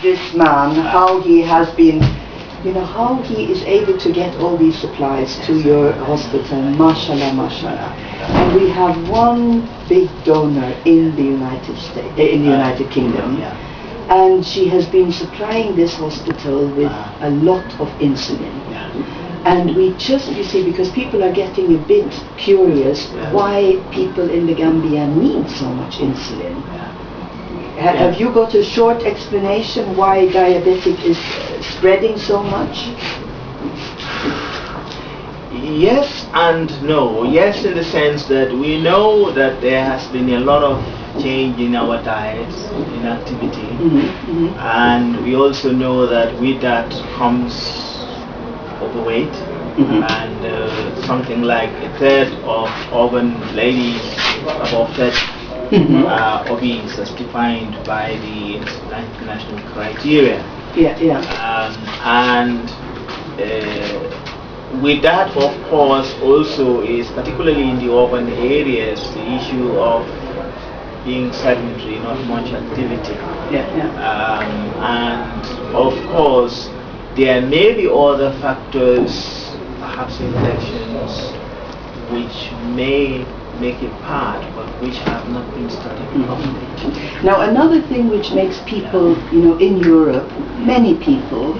this man, how he has been, how he is able to get all these supplies to your hospital, mashallah, mashallah. And we have one big donor in the United Kingdom, and she has been supplying this hospital with a lot of insulin. And we just, you see, because people are getting a bit curious why people in the Gambia need so much insulin. Have you got a short explanation why diabetic is spreading so much? Yes and no. Yes, in the sense that we know that there has been a lot of change in our diets, in activity, and we also know that with that comes overweight, and something like a third of urban ladies above 30 are obese as defined by the international criteria. With that, of course, also is particularly in the urban areas the issue of being sedentary, not much activity. And of course, there may be other factors, perhaps infections, which may make it part, but which have not been studied properly. Now, another thing which makes people, in Europe, many people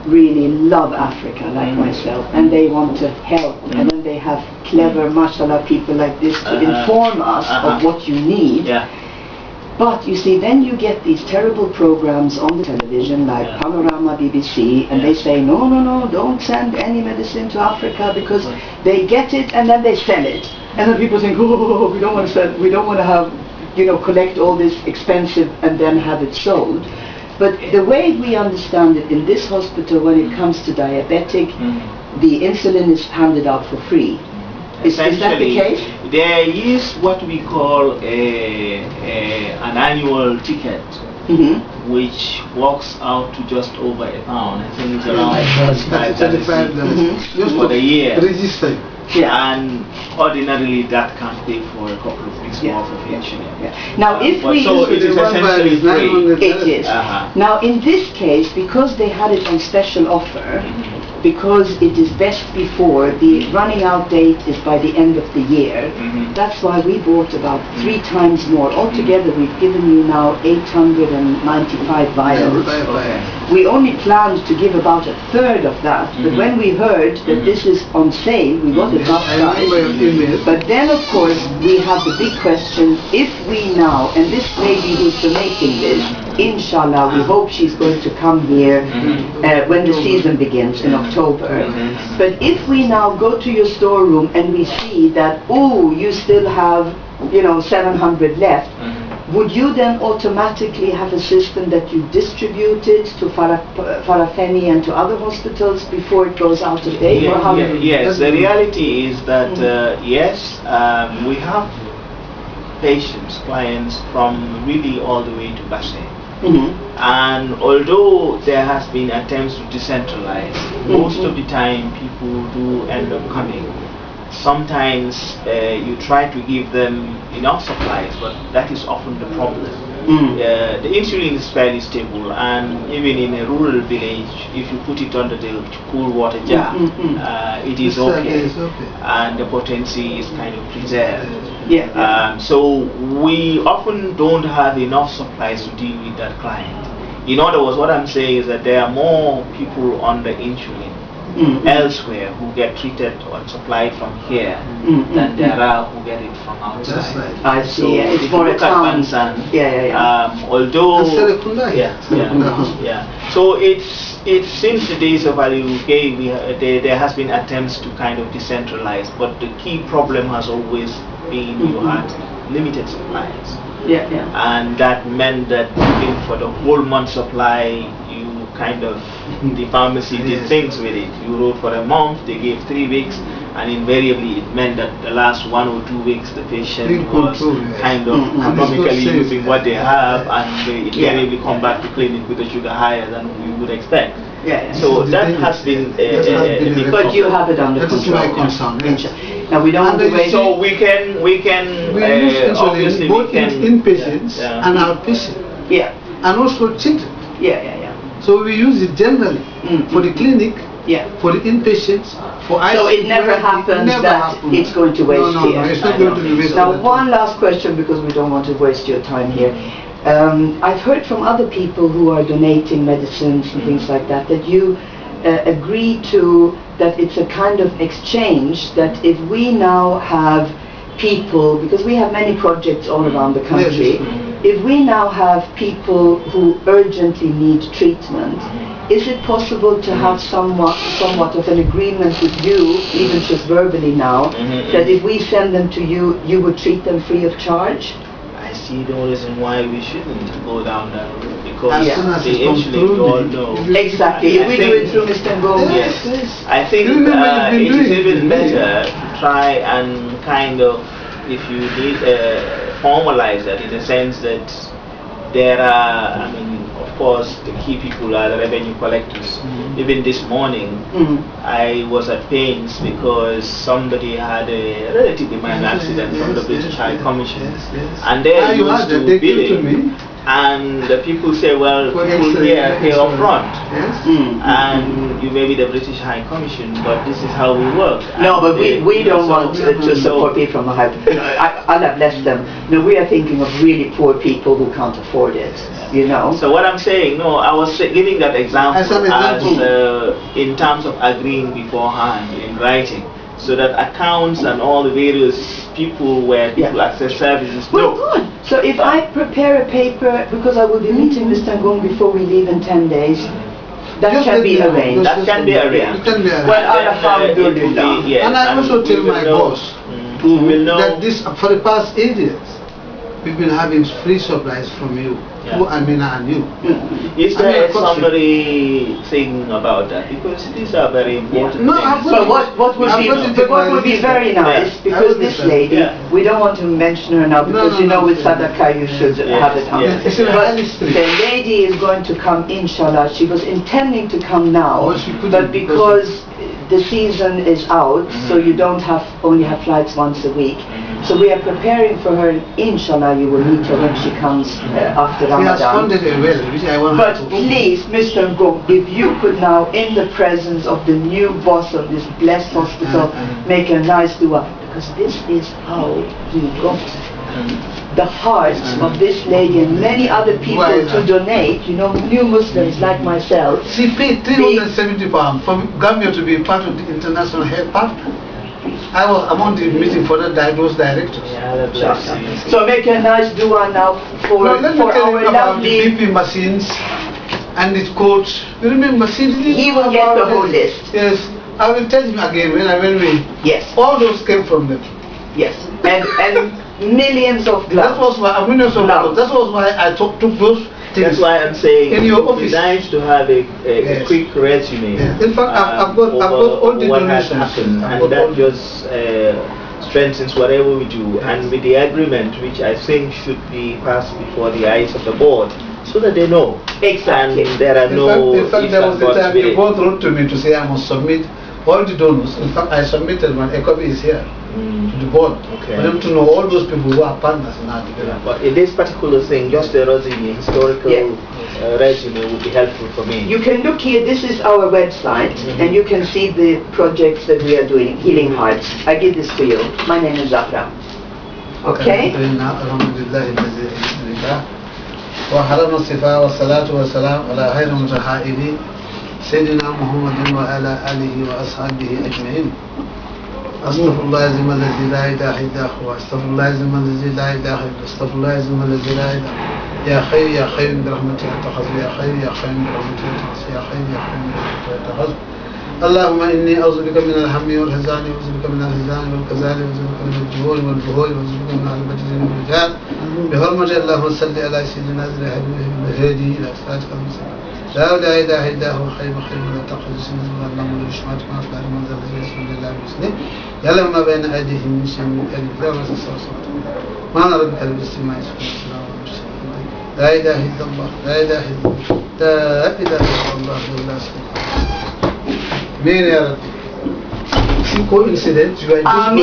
really love Africa, like myself, and they want to help, and then they have clever, mashallah, people like this to inform us of what you need. But you see, then you get these terrible programs on the television like Panorama, BBC, and they say, no, don't send any medicine to Africa because they get it and then they sell it. And then people think, oh, we don't want to sell, we don't want to have, collect all this expensive and then have it sold. But the way we understand it in this hospital, when it comes to diabetic, the insulin is handed out for free. Is that the case? There is what we call an annual ticket, which works out to just over £1. I think it's around 35 for the year. And ordinarily that can pay for a couple of weeks worth of insulin. Now, if we so it is essentially free. It is. Now, in this case, because they had it on special offer, because it is best before, the running out date is by the end of the year. That's why we bought about 3 times more. Altogether, we've given you now 895 vials. We only planned to give about 1/3 of that, but when we heard that this is on sale, we got it half price. But then, of course, we have the big question: if we now, and this lady who's donating this, inshallah, we hope she's going to come here when the season begins in October. But if we now go to your storeroom and we see that, oh, you still have, 700 left, would you then automatically have a system that you distribute it to Farafeni and to other hospitals before it goes out of date? Yes, the reality is that, yes, we have patients, clients from really all the way to Basel. And although there has been attempts to decentralize, most of the time people do end up coming. Sometimes you try to give them enough supplies, but that is often the problem. The insulin is fairly stable, and even in a rural village, if you put it under the cool water jar, it is okay, and the potency is kind of preserved. So we often don't have enough supplies to deal with that client. In other words, what I'm saying is that there are more people on the insulin elsewhere who get treated or supplied from here than there are who get it from outside. I see. So it's more a town. Although so it's since the days of Ali UK, there has been attempts to kind of decentralize, but the key problem has always been you had limited supplies. And that meant that even for the whole month supply, you kind of, the pharmacy did things with it. You wrote for a month, they gave 3 weeks, and invariably it meant that the last 1 or 2 weeks the patient was kind of economically using what they have, and they invariably come back to clinic with a sugar higher than we would expect. So that has been but you have it under control. Now we don't have to wait. So we can use insulin both in inpatients and outpatients. And also children. Yeah. So we use it generally for the clinic, for the inpatients, for ICU. So it never happens it's going to waste here. No, it's not going to be wasted. Now, one last question, because we don't want to waste your time here. I've heard from other people who are donating medicines and things like that, that you agree to that it's a kind of exchange, that if we now have people, because we have many projects all around the country, if we now have people who urgently need treatment, is it possible to have somewhat of an agreement with you, even just verbally now, that if we send them to you, you would treat them free of charge? I see no reason why we shouldn't go down that route, because as the insulin, you all know. Exactly. If we do it through Mr. Ngom, yes. I think it is even better to try and kind of, if you need, formalize that in the sense that there are, I mean, of course, the key people are the revenue collectors. Even this morning, I was at pains because somebody had a relatively minor accident from the British High Commission, and they're used to billing. And the people say, well, people here pay up front, and you may be the British High Commission, but this is how we work. No, but we don't want to support people from the high. Allah bless them. No, we are thinking of really poor people who can't afford it. You know. So what I'm saying, no, I was giving that example as in terms of agreeing beforehand in writing, so that accounts and all the various people where people access services. Well, good. So if I prepare a paper, because I will be meeting Mr. Ngom before we leave in 10 days, that can be arranged. That can be arranged. Well, alhamdulillah. Yes, and I also tell my boss that this, for the past 8 years, we've been having free supplies from you, who Amina and you. Is there somebody thinking about that? Because these are very important things. So what would be very nice, because this lady, we don't want to mention her now, because you know with Sadaqah you should have it on. But the lady is going to come, inshallah. She was intending to come now, but because the season is out, so you don't only have flights once a week. So we are preparing for her. Inshallah, you will meet her when she comes after Ramadan. She has funded it well, which I want. But please, Mr. Ngom, if you could now, in the presence of the new boss of this blessed hospital, make a nice dua, because this is how he got the hearts of this lady and many other people to donate, you know, new Muslims like myself. She paid £370 for Gambia to be part of the International Health Partner. I was among the meeting for those directors. So make a nice dua now for our lovely BP machines and its coach. You remember, he will get the whole list. Yes, I will tell him again when we. Yes. All those came from them. Yes, and millions of gloves. That was why millions of gloves. That was why I took those things. That's why I'm saying in your office. It's nice to have a quick resume. In fact, I've got all the what donations. has happened, and that just strengthens whatever we do. And with the agreement, which I think should be passed before the eyes of the board, so that they know. Exactly. And there are in fact, there was the time the board wrote to me to say I must submit all the donors. In fact, I submitted one. A copy is here to the board for them to know all those people who are partners in our development. But in this particular thing, just a resume, historical resume would be helpful for me. You can look here. This is our website, and you can see the projects that we are doing. Healing Hearts. I give this to you. My name is Zafra. Okay. وحرمنا الصفاء والصلاة والسلام على خير المتحائلين سيدنا محمد وعلى آله وأصحابه أجمعين. أستغفر الله العظيم الذي لا إله إلا هو أستغفر الله العظيم الذي لا إله إلا هو أستغفر الله العظيم الذي لا إله يا خير يا خير برحمتك أتخذ يا خير يا خير برحمتك أتخذ يا خير يا خير برحمتك أتخذ. اللهم إني أعوذ بك من الهم والحزن وأعوذ بك من الحزن والكسل وأعوذ بك من الجهول والبهول وأعوذ بك من البجز والرجال بحرمة اللهم صل على سيدنا الهادي إلى صراطك المستقيم لا إله إلا هو حي خير ولا تأخذ سنة ولا نوم ولا شمعة ما في الأرض من ذا الذي يسمى الله باسمه يعلم ما بين أيديهم من شيء من ألف لا ولا ما نرى بك الاستماع لا إله إلا الله لا إله إلا الله لا إله إلا الله ولا شريك له. Many other coincidence, you are just